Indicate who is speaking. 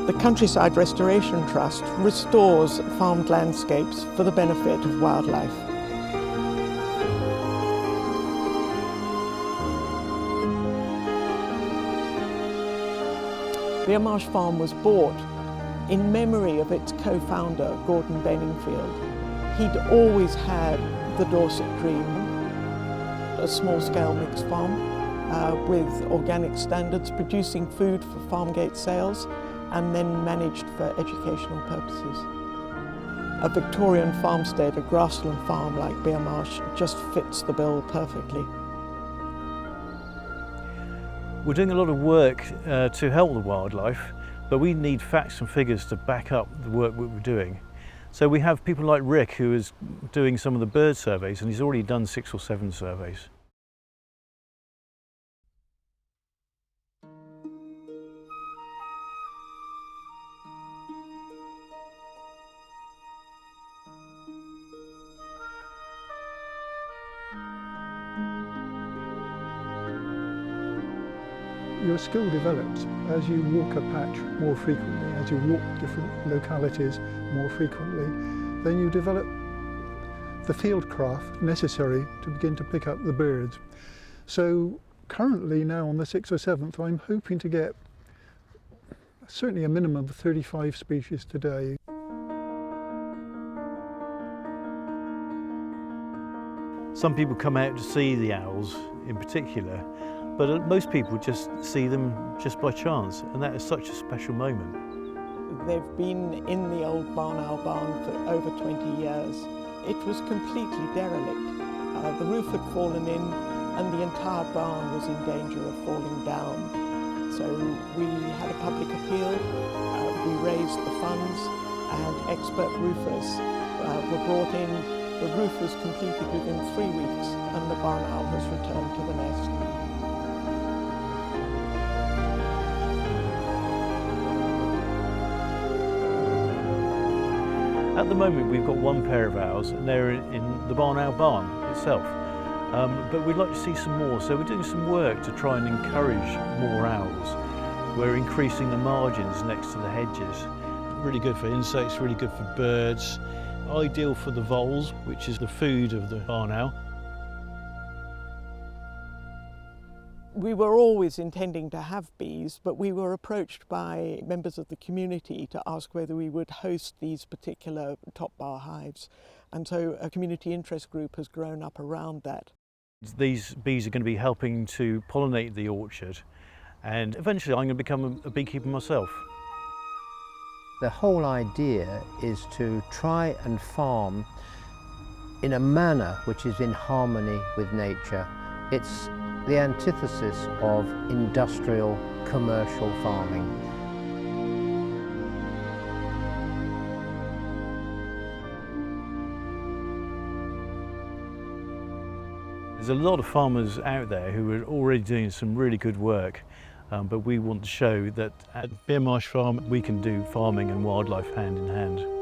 Speaker 1: The Countryside Restoration Trust restores farmed landscapes for the benefit of wildlife. Bere Marsh Farm was bought in memory of its co-founder, Gordon Benningfield. He'd always had the Dorset dream, a small-scale mixed farm with organic standards, producing food for farm gate sales and then managed for educational purposes. A Victorian farmstead, a grassland farm like Bere Marsh, just fits the bill perfectly.
Speaker 2: We're doing a lot of work to help the wildlife, but we need facts and figures to back up the work that we're doing. So we have people like Rick, who is doing some of the bird surveys, and he's already done 6 or 7 surveys.
Speaker 3: Your skill develops as you walk a patch more frequently, as you walk different localities more frequently, then you develop the field craft necessary to begin to pick up the birds. So currently now on the 6th or 7th, I'm hoping to get certainly a minimum of 35 species today.
Speaker 2: Some people come out to see the owls in particular, but most people just see them just by chance, and that is such a special moment.
Speaker 1: They've been in the old barn owl barn for over 20 years. It was completely derelict. The roof had fallen in and the entire barn was in danger of falling down. So we had a public appeal, we raised the funds and expert roofers were brought in. The roof was completed within 3 weeks and the barn owl has returned to the nest.
Speaker 2: At the moment we've got 1 pair of owls and they're in the barn owl barn itself. But we'd like to see some more, so we're doing some work to try and encourage more owls. We're increasing the margins next to the hedges. Really good for insects, really good for birds. Ideal for the voles, which is the food of the barn owl.
Speaker 1: We were always intending to have bees, but we were approached by members of the community to ask whether we would host these particular top bar hives. And so a community interest group has grown up around that.
Speaker 2: These bees are going to be helping to pollinate the orchard, and eventually I'm going to become a beekeeper myself.
Speaker 4: The whole idea is to try and farm in a manner which is in harmony with nature. It's the antithesis of industrial, commercial farming.
Speaker 2: There's a lot of farmers out there who are already doing some really good work, but we want to show that at Bere Marsh Farm we can do farming and wildlife hand in hand.